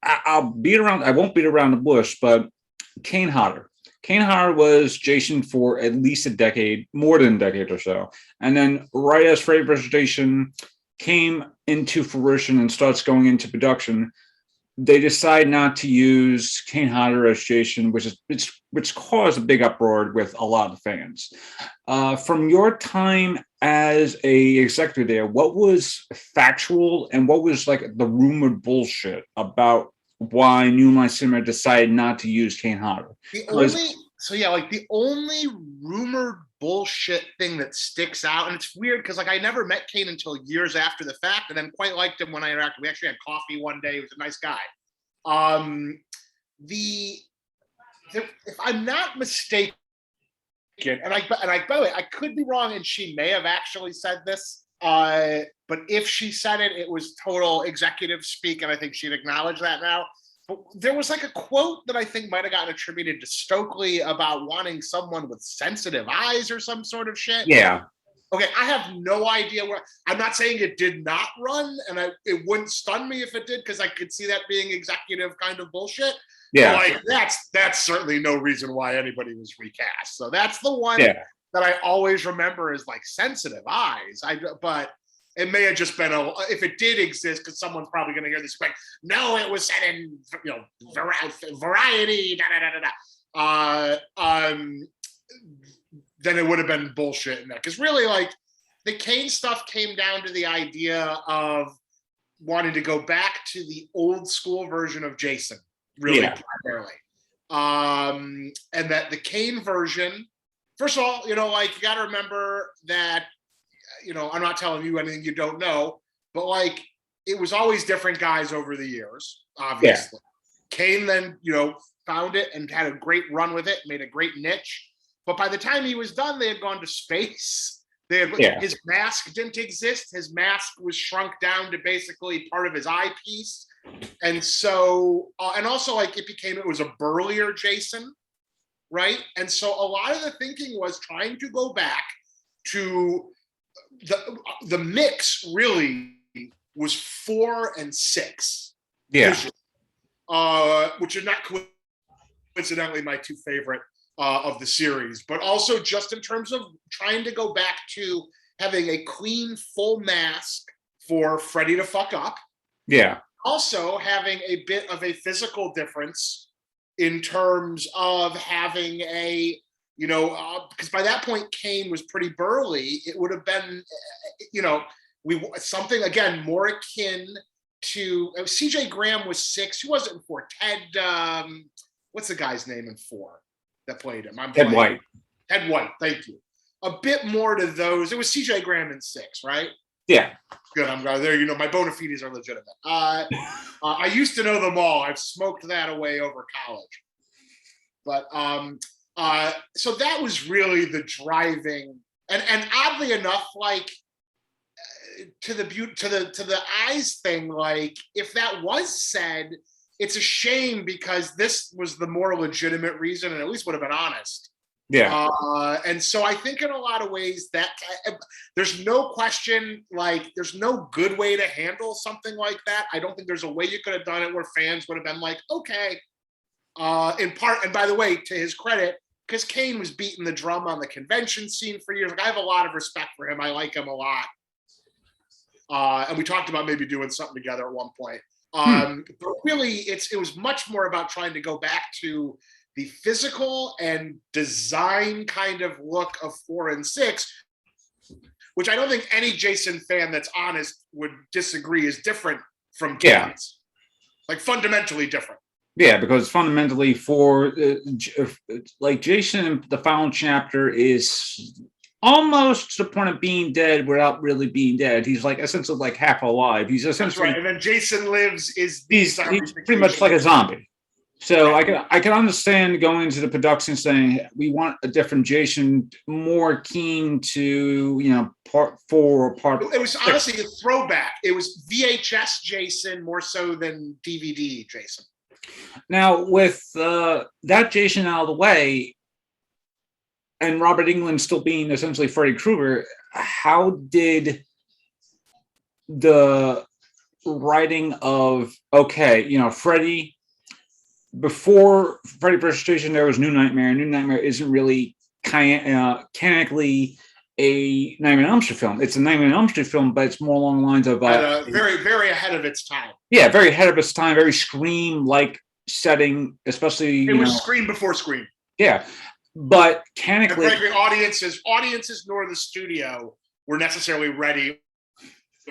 I'll beat around. I won't beat around the bush, but Kane Hodder. Kane Hodder was Jason for at least a decade, more than a decade or so. And then right as Freddy vs. Jason came into fruition and starts going into production, they decide not to use Kane Hodder as Jason, which caused a big uproar with a lot of fans. From your time as a executive there, what was factual and what was like the rumored bullshit about why New Line Cinema decided not to use Kane Hodder? The only rumored bullshit thing that sticks out, and it's weird because like I never met Kane until years after the fact, and then quite liked him when I interacted. We actually had coffee one day. He was a nice guy. If I'm not mistaken, and by the way, I could be wrong, and she may have actually said this. But if she said it, it was total executive speak, and I think she'd acknowledge that now. But there was like a quote that I think might have gotten attributed to Stokely about wanting someone with sensitive eyes or some sort of shit. Yeah. Okay, I have no idea where. I'm not saying it did not run, and it wouldn't stun me if it did, because I could see that being executive kind of bullshit. Yeah, like that's certainly no reason why anybody was recast. So that's the one that I always remember is like sensitive eyes. But it may have just been if it did exist, because someone's probably going to hear this like, no, it was said in Variety. Then it would have been bullshit in that, because really like the Kane stuff came down to the idea of wanting to go back to the old school version of Jason. Really, primarily. And that the Kane version, first of all, you got to remember that, I'm not telling you anything you don't know, but like, it was always different guys over the years, obviously. Yeah. Kane then, found it and had a great run with it, made a great niche. But by the time he was done, they had gone to space. His mask didn't exist. His mask was shrunk down to basically part of his eyepiece. And so, and also like it was a burlier Jason, right? And so a lot of the thinking was trying to go back to the mix really was 4 and 6. Yeah. Which are not coincidentally my two favorite of the series, but also just in terms of trying to go back to having a clean, full mask for Freddy to fuck up. Yeah. Also having a bit of a physical difference in terms of having a, because by that point Kane was pretty burly. It would have been, something again more akin to CJ Graham was 6. He wasn't in 4. Ted, what's the guy's name in 4 that played him? Ted White. Ted White, thank you. A bit more to those. It was CJ Graham in 6, right? Yeah. Good. I'm glad there. My bona fides are legitimate. I used to know them all. I've smoked that away over college. But so that was really the driving, and oddly enough, like to the eyes thing. Like if that was said, it's a shame because this was the more legitimate reason, and at least would have been honest. Yeah. And so I think in a lot of ways that there's no question, like there's no good way to handle something like that. I don't think there's a way you could have done it where fans would have been like, okay, in part. And by the way, to his credit, because Kane was beating the drum on the convention scene for years. Like I have a lot of respect for him. I like him a lot. And we talked about maybe doing something together at one point. But really it was much more about trying to go back to the physical and design kind of look of 4 and 6, which I don't think any Jason fan that's honest would disagree is different from Kane's. Like fundamentally different. Yeah, because fundamentally for like Jason, the final chapter is almost to the point of being dead without really being dead. He's like essentially like half alive. He's essentially right. And then Jason Lives is he's pretty much like a zombie. So I can understand going into the production saying we want a different Jason, more keen to part 4 or part. It was honestly a throwback. It was VHS Jason more so than DVD Jason. Now with that Jason out of the way, and Robert Englund still being essentially Freddy Krueger, how did the writing of, okay, Freddy, before Freddy vs. Jason, there was New Nightmare. New Nightmare isn't really canonically a Nightmare on Elm Street film. It's a Nightmare on Elm Street film, but it's more along the lines of very, very ahead of its time. Yeah, very ahead of its time, very Scream-like setting, especially. It was Scream before Scream. Yeah, but canonically, and frankly, audiences nor the studio were necessarily ready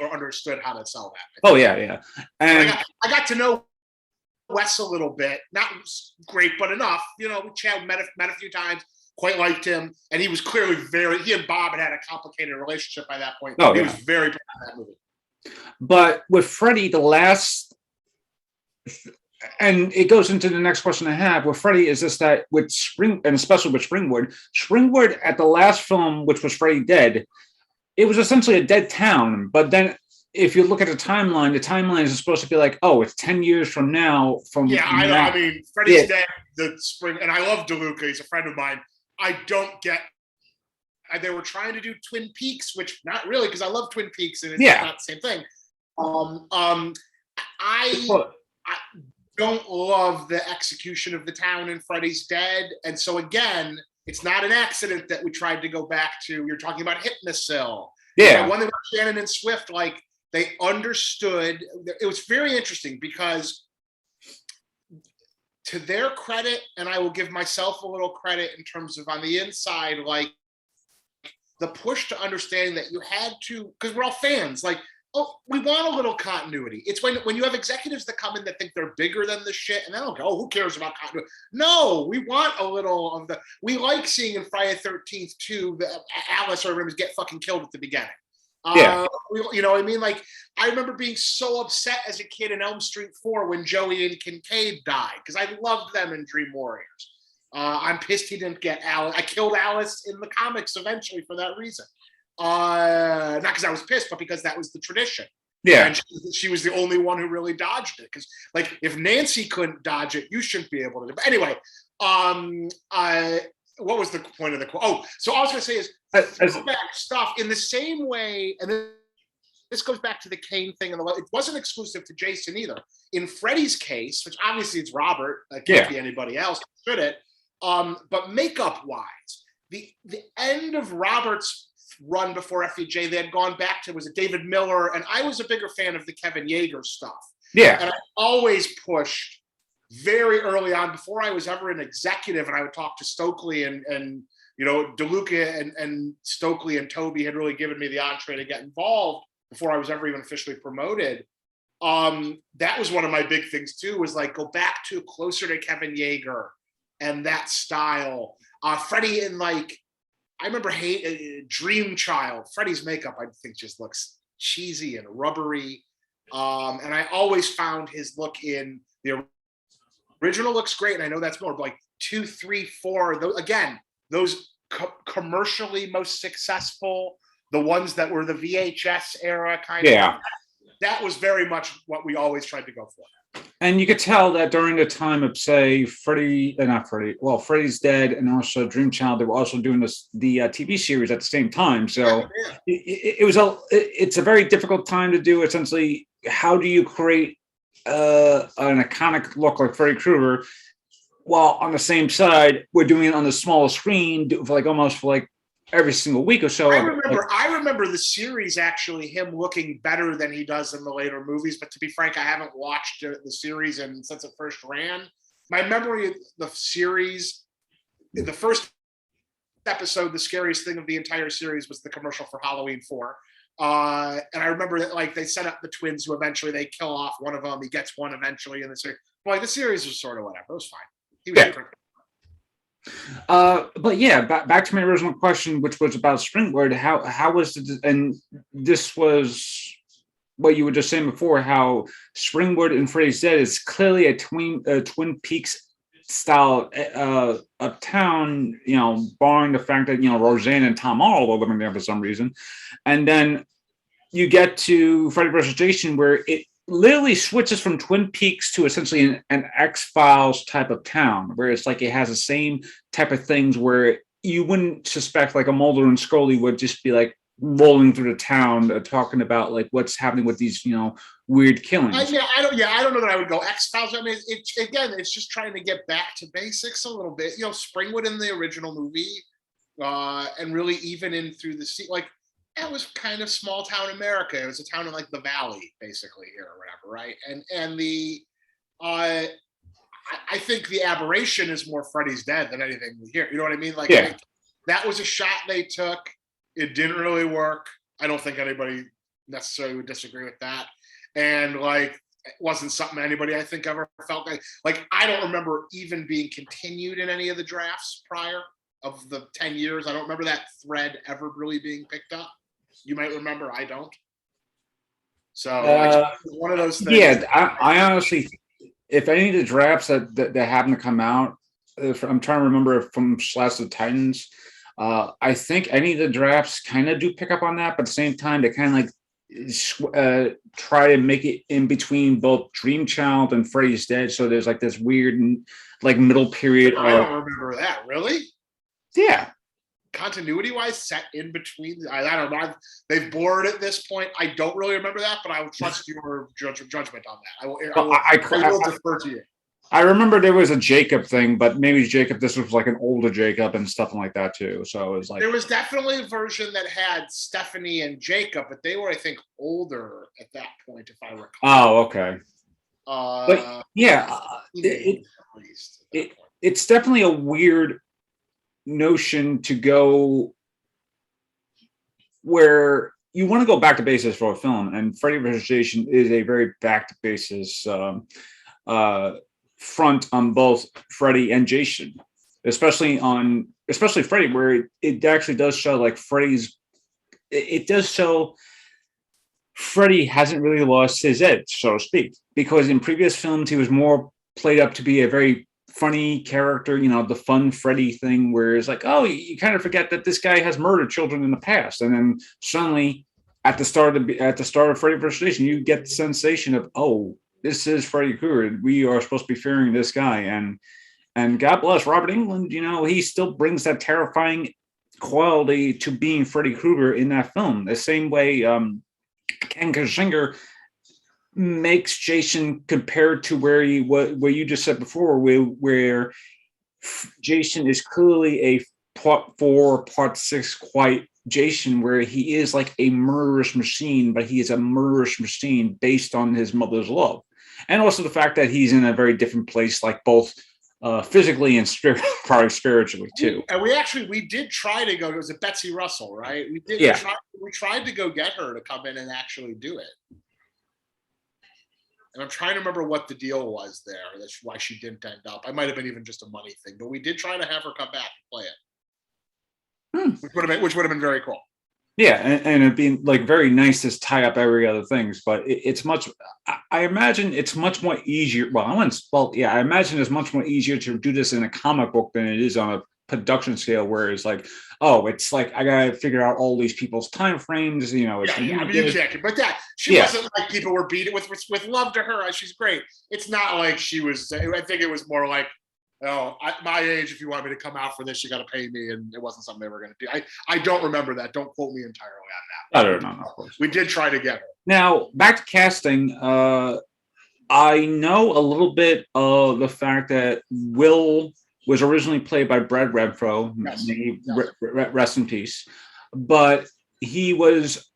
or understood how to sell that. Oh yeah. And I got to know Wes a little bit, not great, but enough. We met a few times. Quite liked him, and he was clearly he and Bob had a complicated relationship by that point. He was very proud of that movie. But with Freddy, the last, and it goes into the next question I have with Freddy, is just that with and especially with Springwood at the last film, which was Freddy Dead, it was essentially a dead town. But then if you look at the timeline is supposed to be like, oh, it's 10 years from now. I know. I mean, Freddy's Dead, the spring, and I love DeLuca. He's a friend of mine. I don't get. They were trying to do Twin Peaks, which not really, because I love Twin Peaks, and it's not the same thing. I don't love the execution of the town in Freddy's Dead, and so again, it's not an accident that we tried to go back to. You're talking about Hypnosil. Yeah. One thing about Shannon and Swift, like they understood. It was very interesting because, to their credit, and I will give myself a little credit in terms of on the inside, like the push to understanding that you had to, because we're all fans, like, oh, we want a little continuity. It's when you have executives that come in that think they're bigger than the shit, and they don't go, oh, who cares about continuity? No, we want a little of we like seeing in Friday the 13th too, Alice or whatever get fucking killed at the beginning. You know what I mean? Like, I remember being so upset as a kid in Elm Street 4 when Joey and Kincaid died, because I loved them in Dream Warriors. I'm pissed he didn't get Alice. I killed Alice in the comics eventually for that reason. Not because I was pissed, but because that was the tradition. Yeah. And she was the only one who really dodged it. Because, like, if Nancy couldn't dodge it, you shouldn't be able to. But anyway, what was the point of the quote? Oh, so all I was going to say is throwback stuff in the same way, and then this goes back to the Kane thing, and it wasn't exclusive to Jason either. In Freddy's case, which obviously it's Robert, it can't be anybody else, should it? But makeup-wise, the end of Robert's run before FEJ, they had gone back to, was it David Miller, and I was a bigger fan of the Kevin Yeager stuff. Yeah. And I always pushed very early on, before I was ever an executive, and I would talk to Stokely and DeLuca and Stokely and Toby had really given me the entree to get involved before I was ever even officially promoted. That was one of my big things too, was like, go back to closer to Kevin Yeager and that style. Freddy in, like, I remember Dream Child. Freddy's makeup, I think, just looks cheesy and rubbery. And I always found his look in the original looks great, and I know that's more, but like 2, 3, 4. Those commercially most successful, the ones that were the VHS era kind of. That was very much what we always tried to go for. And you could tell that during the time of, say, Freddy's Dead, and also Dream Child, they were also doing the TV series at the same time. So it's a very difficult time to do. Essentially, how do you create an iconic look like Freddy Krueger, while on the same side we're doing it on the small screen for almost every single week or so. I remember the series, actually, him looking better than he does in the later movies. But to be frank, I haven't watched the series since it first ran. My memory of the series, the first episode, the scariest thing of the entire series was the commercial for Halloween 4. And I remember that, they set up the twins who eventually they kill off one of them. He gets one eventually in the series. The series was sort of whatever. It was fine. He was different. But yeah, back to my original question, which was about Springwood. How was it? And this was what you were just saying before, how Springwood and Freddy's Dead is clearly a Twin Peaks style of town, barring the fact that Roseanne and Tom Arnold are living there for some reason. And then you get to Freddy vs. Jason, where it literally switches from Twin Peaks to essentially an X-Files type of town, where it's it has the same type of things where you wouldn't suspect a Mulder and Scully would just be rolling through the town, talking about like what's happening with these, weird killings. I don't know that I would go X-Files. I mean, it's just trying to get back to basics a little bit. Springwood in the original movie, and really even in through the sea, like that was kind of small town America. It was a town in like the Valley, basically here or whatever, right? And the I think the aberration is more Freddy's Dead than anything we hear. You know what I mean? Like, Yeah. that was a shot they took. It didn't really work. I don't think anybody necessarily would disagree with that. And like, it wasn't something anybody I think ever felt like I don't remember even being continued in any of the drafts prior of the 10 years. I don't remember that thread ever really being picked up. You might remember, I don't. So one of those things. Yeah, I honestly, if any of the drafts that happen to come out, I'm trying to remember from Slash of the Titans, I think any of the drafts kind of do pick up on that, but at the same time, they kind of like try to make it in between both Dream Child and Freddy's Dead. So there's like this weird like middle period. I don't remember that. Really? Yeah. Continuity wise, set in between. I don't know. They've blurred at this point. I don't really remember that, but I will trust your judgment on that. I will defer to you. I remember there was a Jacob thing, but maybe Jacob, this was like an older Jacob and stuff like that too. So it was like there was definitely a version that had Stephanie and Jacob, but they were, I think, older at that point, if I recall. Oh, okay. But yeah, it's definitely a weird notion to go where you want to go back to basis for a film, and Freddy vs. Jason is a very back to basis front on both Freddy and Jason, especially Freddy, where it actually does show like it does show Freddy hasn't really lost his edge, so to speak, because in previous films he was more played up to be a very funny character, the fun Freddy thing, where it's like, oh, you kind of forget that this guy has murdered children in the past, and then suddenly at the start of Freddy vs. Jason, you get the sensation of, oh, this is Freddy Krueger. We are supposed to be fearing this guy, and God bless Robert Englund. He still brings that terrifying quality to being Freddy Krueger in that film. The same way Ken Kasinger makes Jason compared to where you just said before, where Jason is clearly a part 4, part 6 quite Jason, where he is like a murderous machine, but he is a murderous machine based on his mother's love. And also the fact that he's in a very different place, like both physically and probably spiritually too. And we did try to go. It was a Betsy Russell, right? We did. Yeah. We tried to go get her to come in and actually do it. And I'm trying to remember what the deal was there. That's why she didn't end up. I might have been even just a money thing, but we did try to have her come back and play it, which would have been very cool. Yeah, and it'd be like very nice to tie up every other things, but it's much. I imagine it's much more easier. I imagine it's much more easier to do this in a comic book than it is on a production scale, where it's like, oh, it's like I gotta figure out all these people's time frames. You can't. But she wasn't like people were beating with love to her. She's great. It's not like she was. I think it was more like, oh, at my age, if you want me to come out for this, you got to pay me, and it wasn't something they were going to do. I don't remember that. Don't quote me entirely on that. I don't know. Of course. We did try to get her. Now, back to casting. I know a little bit of the fact that Will was originally played by Brad Renfro. Yes. Rest in peace. But he was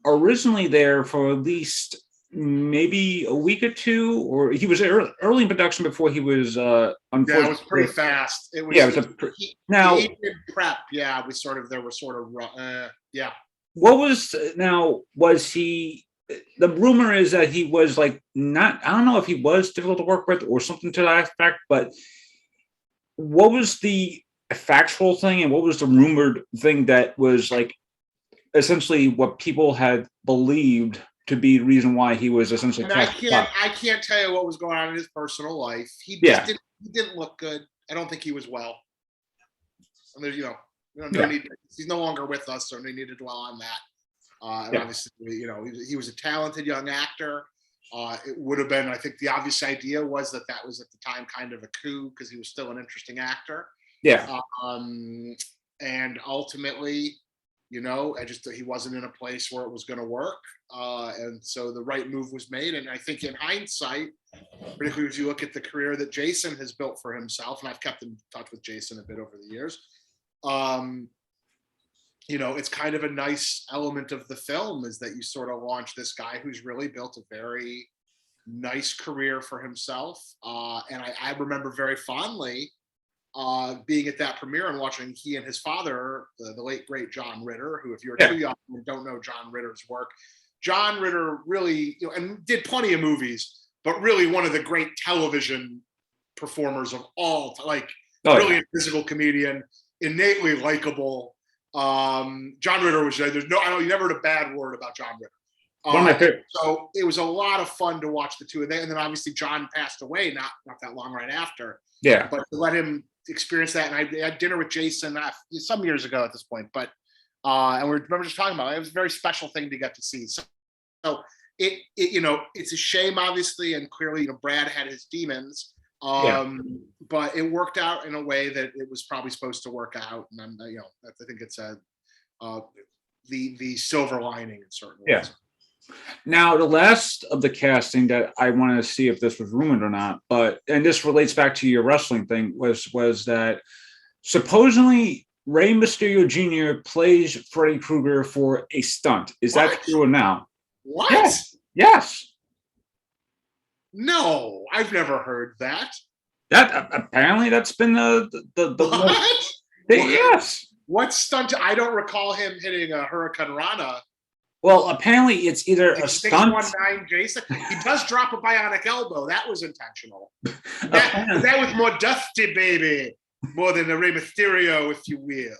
originally there for at least maybe a week or two, or he was early in production before he was unfortunately. Yeah, it was pretty fast. It was. Yeah, it was now he did prep. Yeah, yeah. What was he? The rumor is that he was like not. I don't know if he was difficult to work with or something to that effect. But what was the factual thing, and what was the rumored thing that was like essentially what people had believed to be the reason why he was essentially. And I can't tell you what was going on in his personal life. He didn't look good. I don't think he was well. And there's, no need. He's no longer with us, so no need to dwell on that. And obviously, he was a talented young actor. It would have been, I think, the obvious idea was that was at the time kind of a coup because he was still an interesting actor. Yeah. And ultimately, He wasn't in a place where it was going to work. And so the right move was made. And I think in hindsight, particularly as you look at the career that Jason has built for himself, and I've kept in touch with Jason a bit over the years, it's kind of a nice element of the film is that you sort of launch this guy who's really built a very nice career for himself. And I remember very fondly being at that premiere and watching he and his father, the late, great John Ritter, who, if you're too young and don't know John Ritter's work, John Ritter really, and did plenty of movies, but really one of the great television performers of all, brilliant physical comedian, innately likable. John Ritter was, you never heard a bad word about John Ritter. One of my favorite. So it was a lot of fun to watch the two of them. And then obviously John passed away not that long right after. Yeah. But to let him experience that. And I had dinner with Jason some years ago at this point, but and we remember just talking about it. It was a very special thing to get to see. So it's a shame, obviously, and clearly, Brad had his demons, but it worked out in a way that it was probably supposed to work out. And I think it's the silver lining in certain ways. Yeah. Now, the last of the casting that I wanted to see if this was rumored or not, and this relates back to your wrestling thing, was that supposedly Rey Mysterio Jr. plays Freddy Krueger for a stunt. Is that true or now? What? Yes. No, I've never heard that. That apparently that's been the what? Yes. What stunt? I don't recall him hitting a Hurricane Rana. Well, apparently it's either a stunt. 619 Jason. He does drop a bionic elbow. That was intentional. That was more dusty, baby. More than a Rey Mysterio, if you will.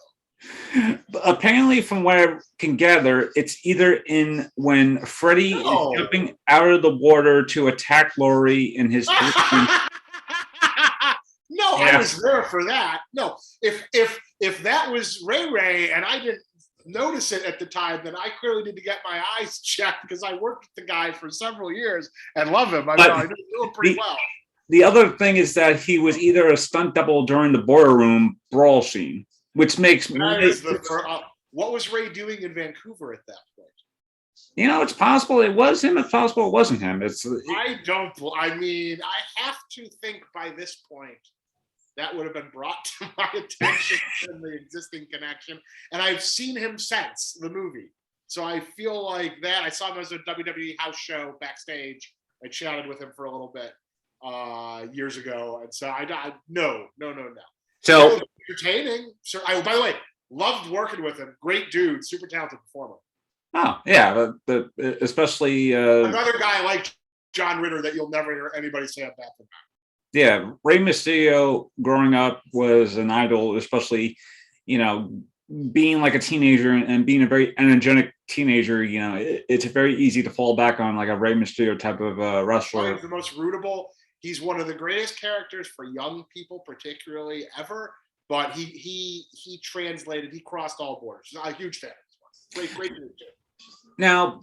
But apparently, from what I can gather, it's either when Freddy is jumping out of the water to attack Laurie in his. No, I was there for that. No, if that was Ray and I didn't notice it at the time, then I clearly need to get my eyes checked because I worked with the guy for several years and love him. I knew him pretty well. The other thing is that he was either a stunt double during the boiler room brawl scene, which makes what was Ray doing in Vancouver at that point? It's possible it was him. It's possible it wasn't him. I have to think by this point that would have been brought to my attention in the existing connection. And I've seen him since the movie. So I feel like that. I saw him as a WWE house show backstage. I chatted with him for a little bit years ago. And so no. So entertaining. So by the way, loved working with him. Great dude, super talented performer. Oh, yeah. But especially another guy like John Ritter that you'll never hear anybody say a bad thing about. Yeah, Rey Mysterio growing up was an idol, especially, being like a teenager and being a very energetic teenager. It's very easy to fall back on like a Rey Mysterio type of wrestler. He's the most rootable. He's one of the greatest characters for young people, particularly ever. But he translated. He crossed all borders. I'm a huge fan. Great dude too. Now,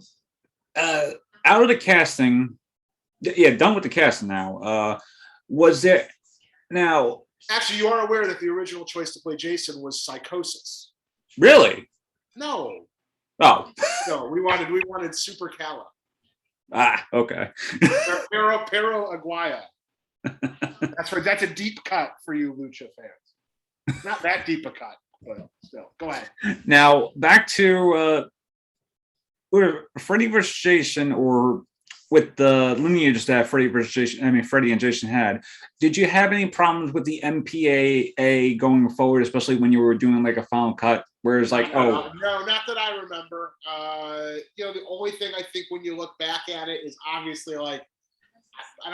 out of the casting, done with the casting now. Was there now? Actually, you are aware that the original choice to play Jason was Psychosis. Really? No. Oh. No, we wanted Super Cala. Ah, okay. Pero Aguaya. That's right. That's a deep cut for you Lucha fans. Not that deep a cut, but still. Go ahead. Now back to Freddy versus Jason, or with the lineage that Freddy and Jason had, did you have any problems with the MPAA going forward, especially when you were doing like a final cut? Whereas no, not that I remember. The only thing I think when you look back at it is obviously and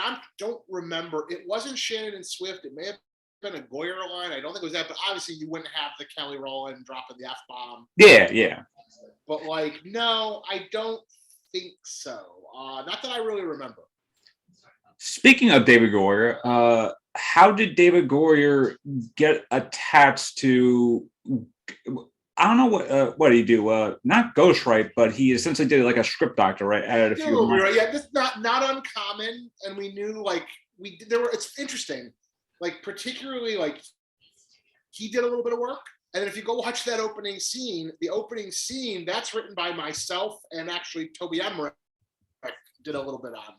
I don't remember. It wasn't Shannon and Swift. It may have been a Goyer line. I don't think it was that, but obviously you wouldn't have the Kelly Rowland dropping the F-bomb. Yeah. But no, I don't think so. Not that I really remember. Speaking of David Goyer, how did David Goyer get attached to? I don't know what did he do. Not ghostwrite, but he essentially did like a script doctor, right? Added a few. Right. Yeah, that's not uncommon, and we knew there were. It's interesting, particularly he did a little bit of work, And then if you go watch that opening scene, that's written by myself and actually Toby Emmerich did a little bit on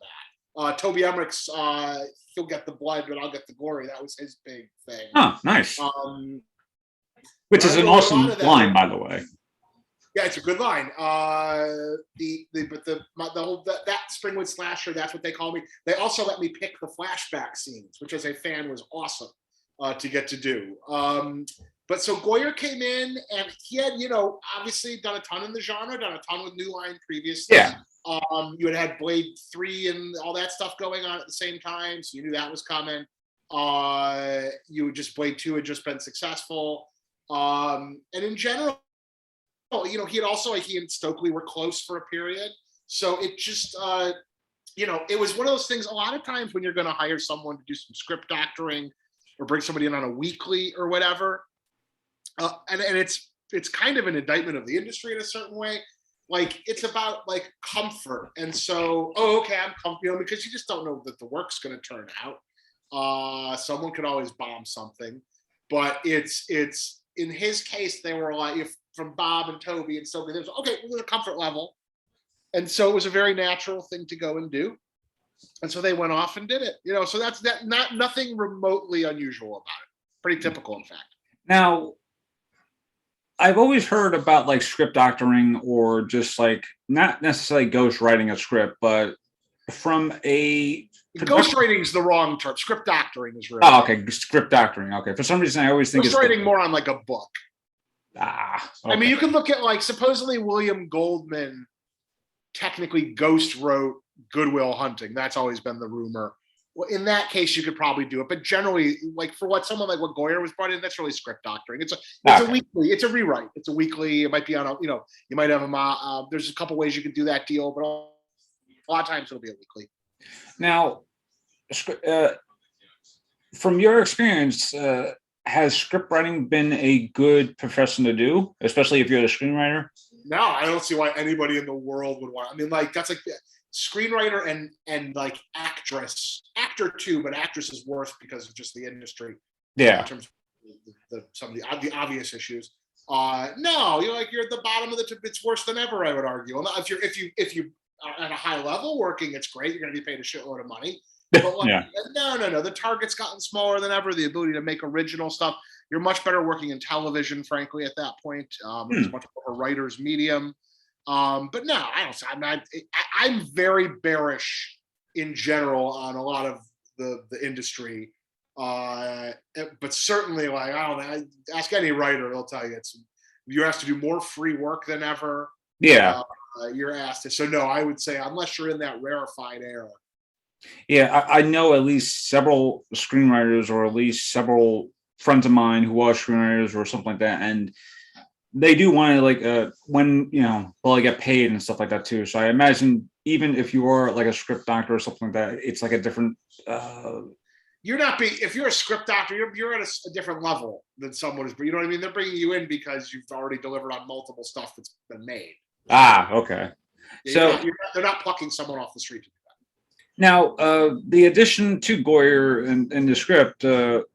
that. Toby Emmerich's he'll get the blood, but I'll get the glory. That was his big thing. Oh, nice. Which is an awesome line, by the way. Yeah, it's a good line. The whole that Springwood slasher, that's what they call me. They also let me pick the flashback scenes, which as a fan was awesome to get to do. But so Goyer came in and he had, obviously done a ton in the genre, done a ton with New Line previously. Yeah. You had Blade 3 and all that stuff going on at the same time, so you knew that was coming. Blade 2 had just been successful. And in general, he had also, he and Stokely were close for a period. So it just, it was one of those things, a lot of times when you're going to hire someone to do some script doctoring or bring somebody in on a weekly or whatever, and it's kind of an indictment of the industry in a certain way. Like, it's about like comfort. And so, okay, I'm comfortable, because you just don't know that the work's going to turn out. Someone could always bomb something, but it's in his case, they were like, from Bob and Toby and Stokely, there's a comfort level. And so it was a very natural thing to go and do. And so they went off and did it, so that's nothing remotely unusual about it. Pretty typical, in fact. Now, I've always heard about like script doctoring, or just like not necessarily ghost writing a script, but from a ghost writing is the wrong term. Script doctoring is really. Oh, okay. Script doctoring. Okay. For some reason, I always think ghost writing more on like a book. Okay. I mean, you can look at like supposedly William Goldman technically ghost wrote Good Will Hunting. That's always been the rumor. Well, in that case, you could probably do it, but generally, like for what Goyer was brought in, that's really script doctoring. It's a weekly, it's a rewrite. It's a weekly. It might be on a, you might have a. There's a couple ways you can do that deal, but a lot of times it'll be a weekly. Now, from your experience, has script writing been a good profession to do, especially if you're a screenwriter? No, I don't see why anybody in the world would want. I mean, like that's like screenwriter and like actor too, but actress is worse because of just the industry. Yeah. In terms of some of the obvious issues. No, you're at the bottom of it's worse than ever, I would argue. If you are at a high level working, it's great. You're going to be paid a shitload of money. But like, yeah. No. The target's gotten smaller than ever. The ability to make original stuff. You're much better working in television, frankly, at that point. It's much more a writer's medium. But no, I'm very bearish in general on a lot of the industry. But certainly, like, I don't know, ask any writer, they'll tell you you're asked to do more free work than ever. Yeah. You're asked to. So no, I would say unless you're in that rarefied era. Yeah, I know at least several screenwriters, or at least several friends of mine who are screenwriters or something like that, and they do want to like when well, I get paid and stuff like that too. So I imagine even if you are like a script doctor or something like that, it's like a different. If you're a script doctor, you're at a different level than someone who's. You know what I mean? They're bringing you in because you've already delivered on multiple stuff that's been made. Okay. So they're not plucking someone off the street to do that. Now, the addition to Goyer in the script,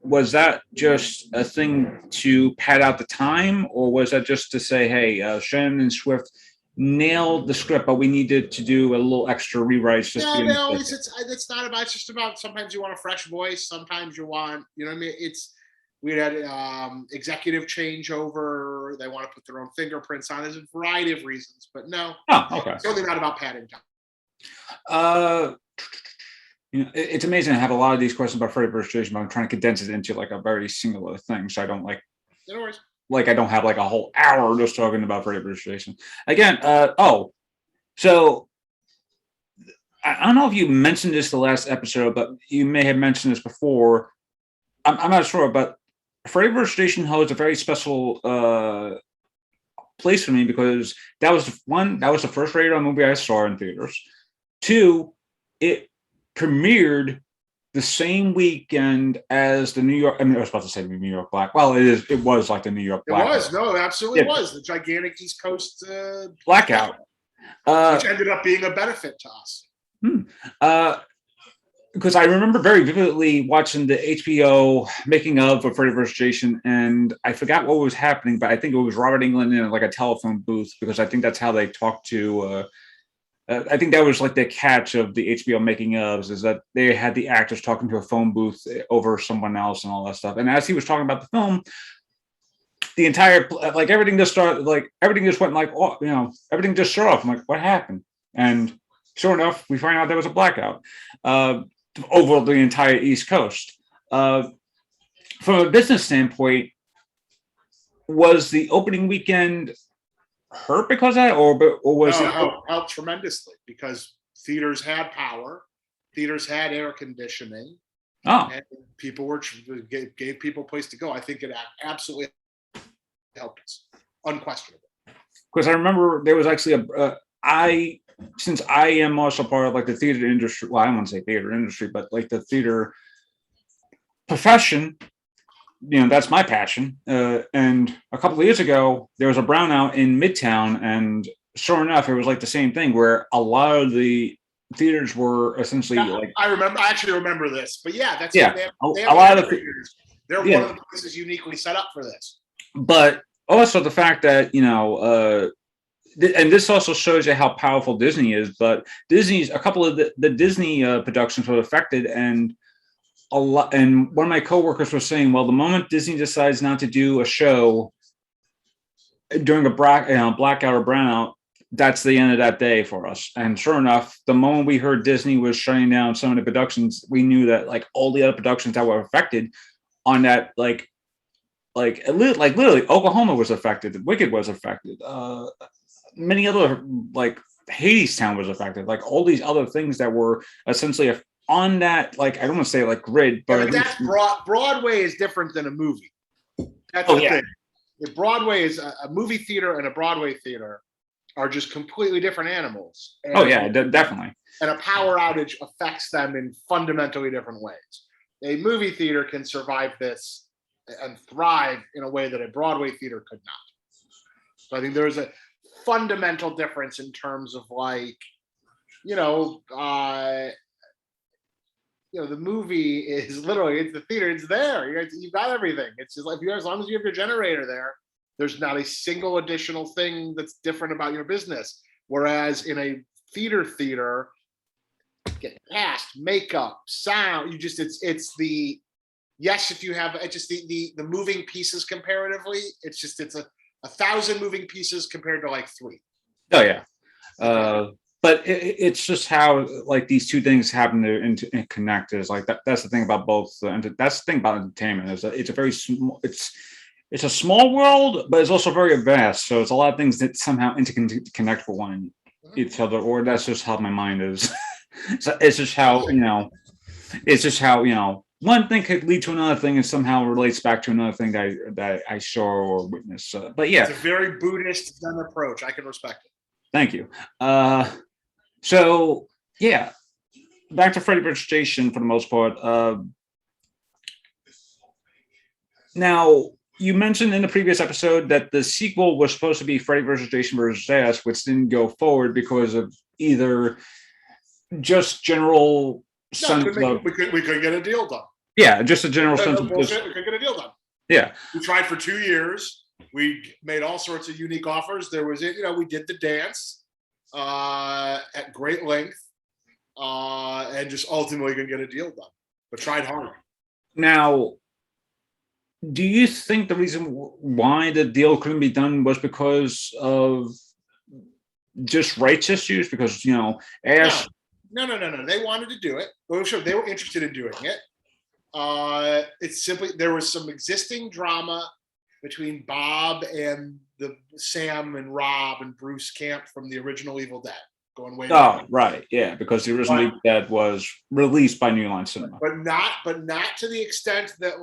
was that just a thing to pad out the time, or was that just to say, hey, Shannon and Swift nailed the script, but we needed to do a little extra rewrites? No, it's not about. It's just about sometimes you want a fresh voice, sometimes you want, what I mean. We had executive changeover. They want to put their own fingerprints on. There's a variety of reasons, but no. Oh, okay. It's really not about padding time. It's amazing. I have a lot of these questions about Freddy vs. Jason, but I'm trying to condense it into like a very singular thing, so I don't like. No worries. Like I don't have like a whole hour just talking about Freddy vs. Jason. Again, so I don't know if you mentioned this the last episode, but you may have mentioned this before. I'm not sure, but Freddy vs. Jason holds a very special place for me, because that was the first rated R movie I saw in theaters. 2, it premiered the same weekend as the New York. I mean, I was about to say the New York Black. Well, it was like the New York Black. It was. No, it absolutely was. The gigantic East Coast blackout. Which ended up being a benefit to us. because I remember very vividly watching the HBO making of Freddy vs. Jason, and I forgot what was happening, but I think it was Robert Englund in like a telephone booth, because I think that's how they talked to. I think that was like the catch of the HBO making ofs, is that they had the actors talking to a phone booth over someone else and all that stuff. And as he was talking about the film, the entire like everything just started, like everything just went like, oh, everything just shut off. I'm like, what happened? And sure enough, we find out there was a blackout over the entire East Coast. From a business standpoint, was the opening weekend hurt because of that, or was it helped tremendously because theaters had power, theaters had air conditioning, and people gave people a place to go. I think it absolutely helped us, unquestionably. Because I remember there was actually since I am also part of like the theater industry. Well, I don't want to say theater industry, but like the theater profession. That's my passion. And a couple of years ago, there was a brownout in Midtown, and sure enough, it was like the same thing where a lot of the theaters were essentially like. I actually remember this, but yeah, that's yeah. They a lot of theaters. They're one of the places uniquely set up for this. But also the fact that and this also shows you how powerful Disney is. But a couple of the Disney productions were affected, and a lot. And one of my coworkers was saying, well, the moment Disney decides not to do a show during a blackout or brownout, that's the end of that day for us. And sure enough, the moment we heard Disney was shutting down some of the productions, we knew that like all the other productions that were affected on that, like literally Oklahoma was affected, Wicked was affected, many other, like Hadestown was affected, like all these other things that were essentially on that, like I don't want to say like grid, but that's Broadway is different than a movie. That's the thing. If Broadway is a movie theater and a Broadway theater are just completely different animals. And, definitely. And a power outage affects them in fundamentally different ways. A movie theater can survive this and thrive in a way that a Broadway theater could not. So I think there's a fundamental difference in terms of like, the movie is literally, it's the theater, it's there. You've got everything. It's just like, as long as you have your generator there, there's not a single additional thing that's different about your business. Whereas in a theater, get cast, makeup, sound, if you have just the moving pieces comparatively, it's a 1,000 moving pieces compared to like 3. Oh yeah. But it's just how like these two things happen to connect. Is like that's the thing about both. That's the thing about entertainment is that it's a very small. It's a small world, but it's also very vast. So it's a lot of things that somehow interconnect for one each other, or that's just how my mind is. So it's just how one thing could lead to another thing and somehow relates back to another thing that I saw or witnessed. But yeah, it's a very Buddhist Zen approach. I can respect it. Thank you. So yeah, back to Freddy vs. Jason for the most part. Now, you mentioned in the previous episode that the sequel was supposed to be Freddy vs. Jason vs. Ash, which didn't go forward because of either just general sense of we couldn't get a deal done. Yeah, just a general sense of bullshit. We couldn't get a deal done. Yeah, we tried for 2 years. We made all sorts of unique offers. There was, we did the dance at great length, and just ultimately couldn't get a deal done. But tried hard. Now, do you think the reason why the deal couldn't be done was because of just rights issues? Because Ash. No. They wanted to do it. Well, sure, they were interested in doing it. It's simply there was some existing drama between Bob and Sam and Rob and Bruce Camp from the original Evil Dead, going way back. Oh, right, yeah, because the original Evil Dead was released by New Line Cinema, but not to the extent that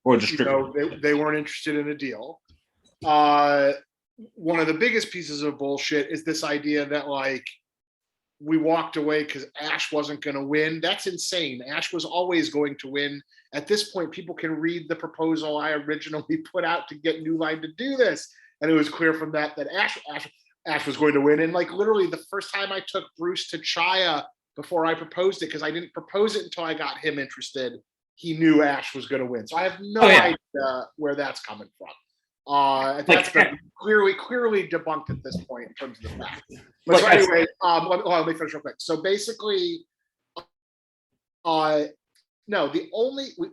or distributed. They weren't interested in a deal. One of the biggest pieces of bullshit is this idea that we walked away because Ash wasn't going to win. That's insane. Ash was always going to win. At this point, people can read the proposal I originally put out to get New Line to do this. And it was clear from that Ash was going to win. And literally the first time I took Bruce to Chaya before I proposed it, because I didn't propose it until I got him interested. He knew Ash was going to win. So I have no idea where that's coming from. That's been clearly debunked at this point in terms of the fact. But so anyway, let me finish real quick. So basically, no,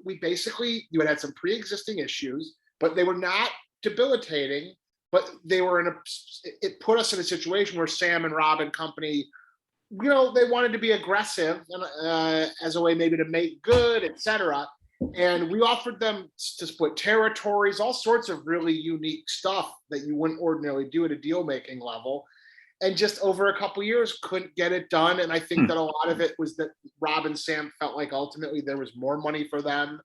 we basically, you had some pre-existing issues, but they were not debilitating, but they were it put us in a situation where Sam and Rob and company, they wanted to be aggressive and as a way maybe to make good, etc. And we offered them to split territories, all sorts of really unique stuff that you wouldn't ordinarily do at a deal-making level. And just over a couple years, couldn't get it done. And I think that a lot of it was that Rob and Sam felt like ultimately there was more money for them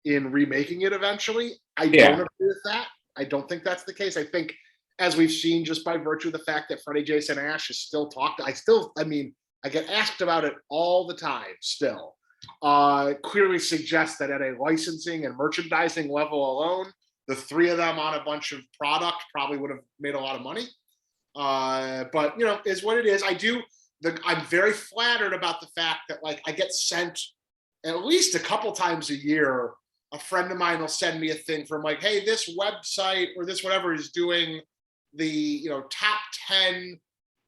in remaking it eventually. I don't agree with that. I don't think that's the case. I think, as we've seen just by virtue of the fact that Freddy, Jason, Ash is still talked, I get asked about it all the time still. Clearly suggests that at a licensing and merchandising level alone, the three of them on a bunch of product probably would have made a lot of money. But is what it is. I'm very flattered about the fact that I get sent at least a couple times a year. A friend of mine will send me a thing from hey, this website or this whatever is doing the top 10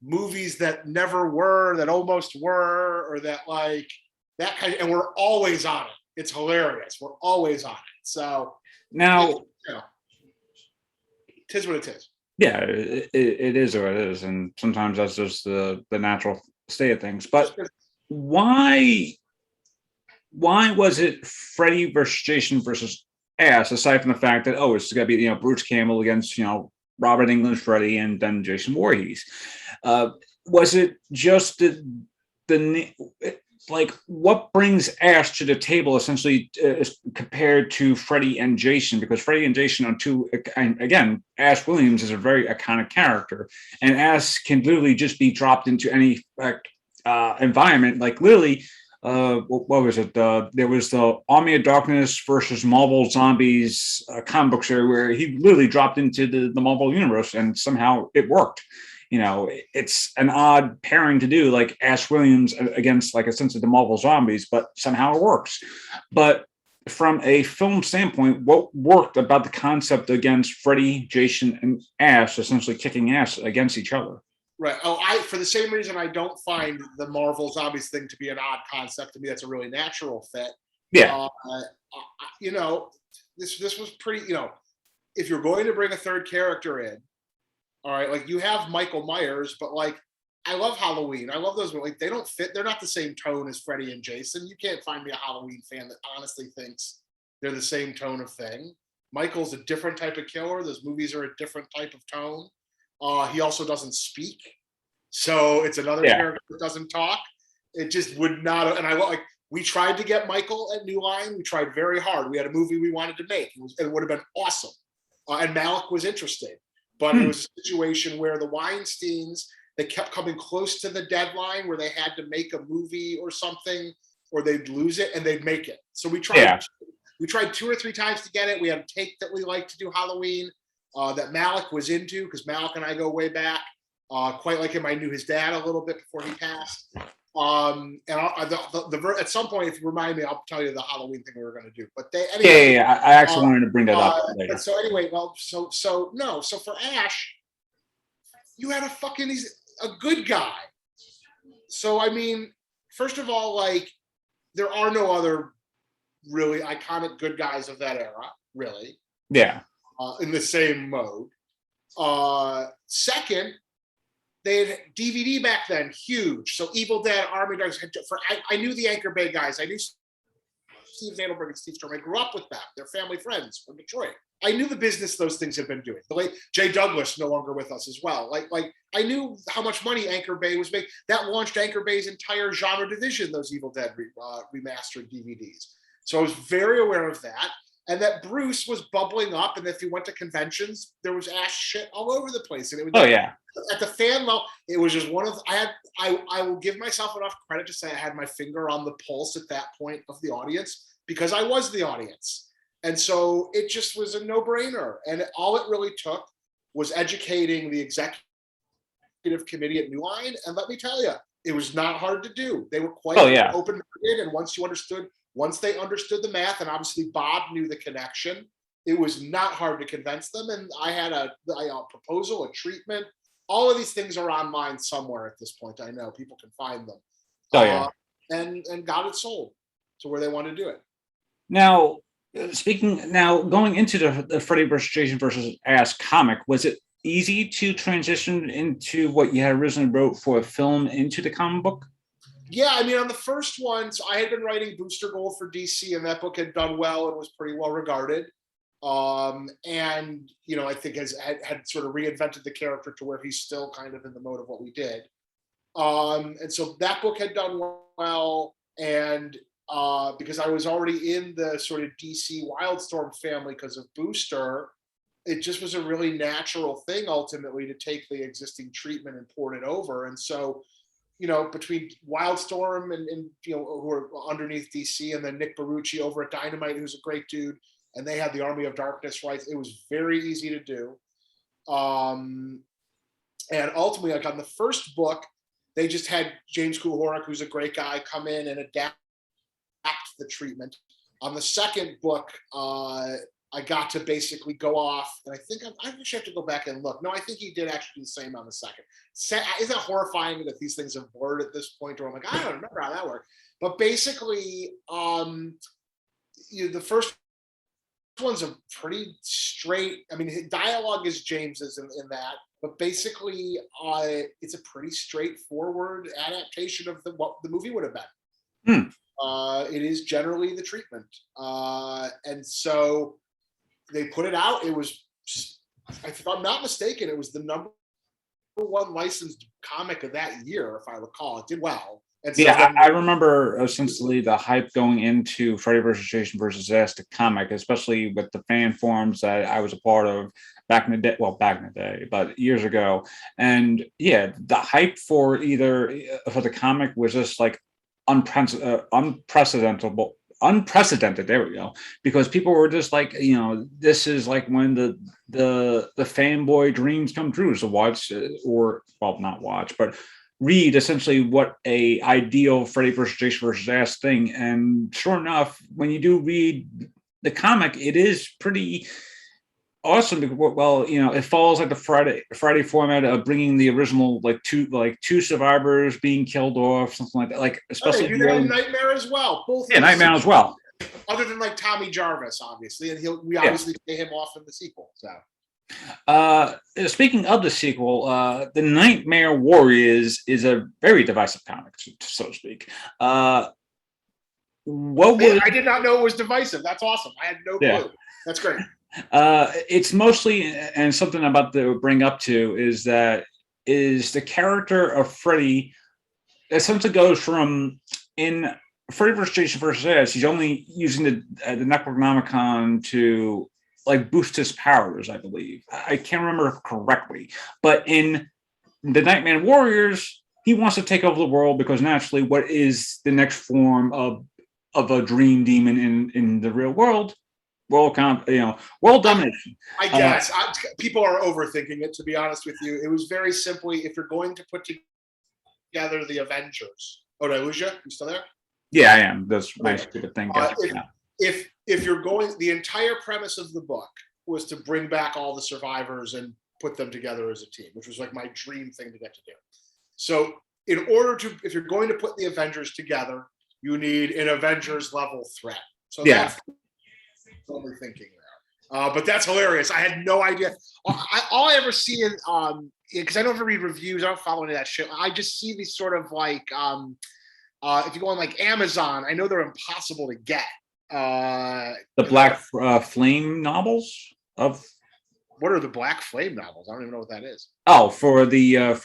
movies that never were, that almost were, or that that kind of, and we're always on it. It's hilarious. We're always on it. So now, tis what it is. Yeah, it is what it is, and sometimes that's just the natural state of things. But why was it Freddy versus Jason versus Ash, aside from the fact that it's going to be Bruce Campbell against Robert Englund's Freddy and then Jason Voorhees? Was it just what brings Ash to the table essentially compared to Freddy and Jason? Because Freddy and Jason are again, Ash Williams is a very iconic character, and Ash can literally just be dropped into any environment. Literally, what was it? There was the Army of Darkness versus Marvel Zombies comic book series where he literally dropped into the Marvel universe, and somehow it worked. It's an odd pairing to do, Ash Williams against, essentially the Marvel Zombies, but somehow it works. But from a film standpoint, what worked about the concept against Freddy, Jason, and Ash essentially kicking ass against each other? Right. For the same reason, I don't find the Marvel Zombies thing to be an odd concept. To me, that's a really natural fit. Yeah. This was pretty. If you're going to bring a third character in, all right, you have Michael Myers, but I love Halloween. I love those, but they don't fit. They're not the same tone as Freddy and Jason. You can't find me a Halloween fan that honestly thinks they're the same tone of thing. Michael's a different type of killer. Those movies are a different type of tone. He also doesn't speak, so it's another character that doesn't talk. It just would not. And we tried to get Michael at New Line. We tried very hard. We had a movie we wanted to make. It would have been awesome, and Malik was interested. But it was a situation where the Weinsteins, they kept coming close to the deadline where they had to make a movie or something, or they'd lose it and they'd make it. So we tried. We tried 2 or 3 times to get it. We had a take that we liked to do Halloween that Malik was into, because Malik and I go way back. Quite like him, I knew his dad a little bit before he passed. And at some point, if you remind me, I'll tell you the Halloween thing we were going to do. But I actually wanted to bring that up later. So anyway, so for Ash, you had he's a good guy. So first of all, there are no other really iconic good guys of that era, really. Yeah. In the same mode. Second, they had DVD back then, huge. So Evil Dead, Army Dogs. I knew the Anchor Bay guys. I knew Steve Nadelberg and Steve Storm. I grew up with them. They're family friends from Detroit. I knew the business those things had been doing. The late Jay Douglas, no longer with us as well. I knew how much money Anchor Bay was making. That launched Anchor Bay's entire genre division, those Evil Dead remastered DVDs. So I was very aware of that. And that Bruce was bubbling up, and if you went to conventions, there was Ash shit all over the place. And it was at the fan level, it was just one of I will give myself enough credit to say I had my finger on the pulse at that point of the audience, because I was the audience. And so it just was a no-brainer. And all it really took was educating the executive committee at New Line. And let me tell you, It was not hard to do. They were quite open-minded, and once they understood the math, and obviously Bob knew the connection, it was not hard to convince them. And I had a proposal, a treatment. All of these things are online somewhere at this point. I know people can find them. And got it sold to where they want to do it. Now, going into the Freddy vs. Jason vs. Ass comic, was it easy to transition into what you had originally wrote for a film into the comic book? Yeah, I mean, on the first one, so I had been writing Booster Gold for DC, and that book had done well and was pretty well regarded. And I think had sort of reinvented the character to where he's still kind of in the mode of what we did. And so that book had done well, and because I was already in the sort of DC Wildstorm family because of Booster, it just was a really natural thing ultimately to take the existing treatment and port it over. And so, between Wildstorm and who are underneath DC, and then Nick Barucci over at Dynamite, who's a great dude, and they had the Army of Darkness rights. It was very easy to do. And ultimately, like on the first book, they just had James Kuhoric, who's a great guy, come in and adapt the treatment. On the second book, I got to basically go off, and I think I actually have to go back and look. No, I think he did actually do the same on the second. Isn't it horrifying that these things have blurred at this point, where I'm like, I don't remember how that worked. But basically, the first one's a pretty straight. I mean, dialogue is James's in that, but basically, it's a pretty straightforward adaptation of what the movie would have been. It is generally the treatment, and so they put it out. It was, if I'm not mistaken, it was the number one licensed comic of that year, if I recall. It did well. And so I remember essentially the hype going into Freddy vs. Jason vs. Ass, the comic, especially with the fan forums that I was a part of back in the day, but years ago. And yeah, the hype for the comic was just like unprecedented. There we go. Because people were just like, this is like when the fanboy dreams come true. So not watch, but read essentially what a ideal Freddy vs. Jason vs. Ass thing. And sure enough, when you do read the comic, it is pretty awesome. It follows like the Friday format of bringing the original two survibors being killed off, something like that. Like especially Nightmare as well. Both. Yeah, Nightmare as well. Other than like Tommy Jarvis, obviously, and we obviously pay him off in the sequel. So. Speaking of the sequel, the Nightmare Warriors is a very divisive comic, so to speak. I did not know it was divisive. That's awesome. I had no clue. That's great. It's mostly, and something I'm about to bring up to is the character of Freddy essentially goes from in Freddy vs. Jason vs. Ass, he's only using the Necronomicon to like boost his powers, I believe. I can't remember correctly, but in the Nightmare Warriors, he wants to take over the world because naturally, what is the next form of a dream demon in the real world? World domination. I guess people are overthinking it. To be honest with you, it was very simply, if you're going to put together the Avengers. Oh, did I lose you? You still there? Yeah, I am. That's my stupid thing. If you're going, the entire premise of the book was to bring back all the survivors and put them together as a team, which was like my dream thing to get to do. So if you're going to put the Avengers together, you need an Avengers level threat. So that's only thinking there. But that's hilarious. I had no idea. All I ever see in, because I don't ever read reviews, I don't follow any of that shit. I just see these sort of like, if you go on like Amazon, I know they're impossible to get. The Black Flame novels of. What are the Black Flame novels? I don't even know what that is. Oh, for the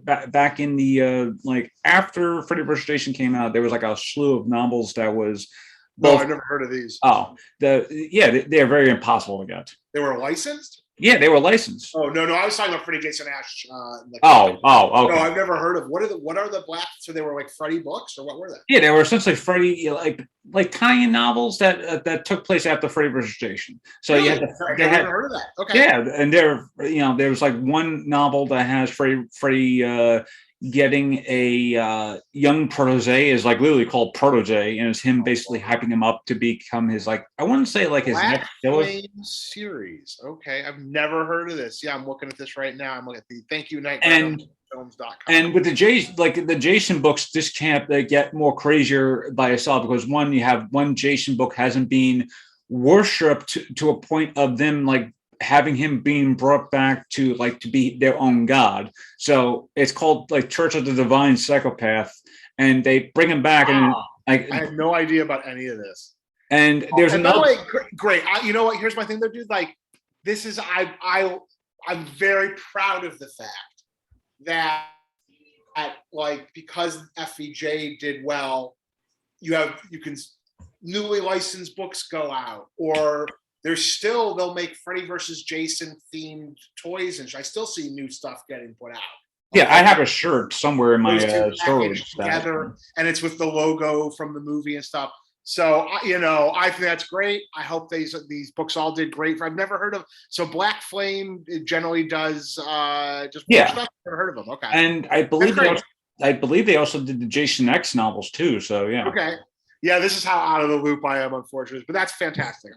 back in the like after Freddy vs. Jason came out, there was like a slew of novels that was. No, I've never heard of these. Oh, they're very impossible to get. They were licensed? Yeah, they were licensed. Oh no, I was talking about Freddy Jason Ash. Okay. No, I've never heard of. What are the Black? So they were like Freddy books, or what were they? Yeah, they were essentially Freddy like tie-in novels that took place after Freddy vs. Jason. So really? You had I never heard of that. Okay. Yeah, and there was like one novel that has Freddy getting a young protege, is like literally called protege, and it's him basically hyping him up to become his, like, I wouldn't say like his Black next villain. Flame series. Okay, I've never heard of this. Yeah, I'm looking at this right now. I'm looking at the Thank You Nightmare.films.com. And with the Jason books, this can't they get more crazier by itself, because one, you have one Jason book hasn't been worshipped to a point of them like having him being brought back to like to be their own god. So it's called like Church of the Divine Psychopath, and they bring him back. And like, I had no idea about any of this. And there's and another. By the way, great. You know what? Here's my thing, though, dude. Like, this is I'm very proud of the fact that like, because FEJ did well, you can newly licensed books go out, or they'll make Freddy versus Jason themed toys, and I still see new stuff getting put out. Yeah, I have a shirt somewhere in my storage together, and it's with the logo from the movie and stuff. So, I think that's great. I hope these books all did great. I've never heard of. So Black Flame generally does just stuff. I've never heard of them. Okay, and I believe they also did the Jason X novels too. So yeah. Okay. Yeah, this is how out of the loop I am, unfortunately, but that's fantastic.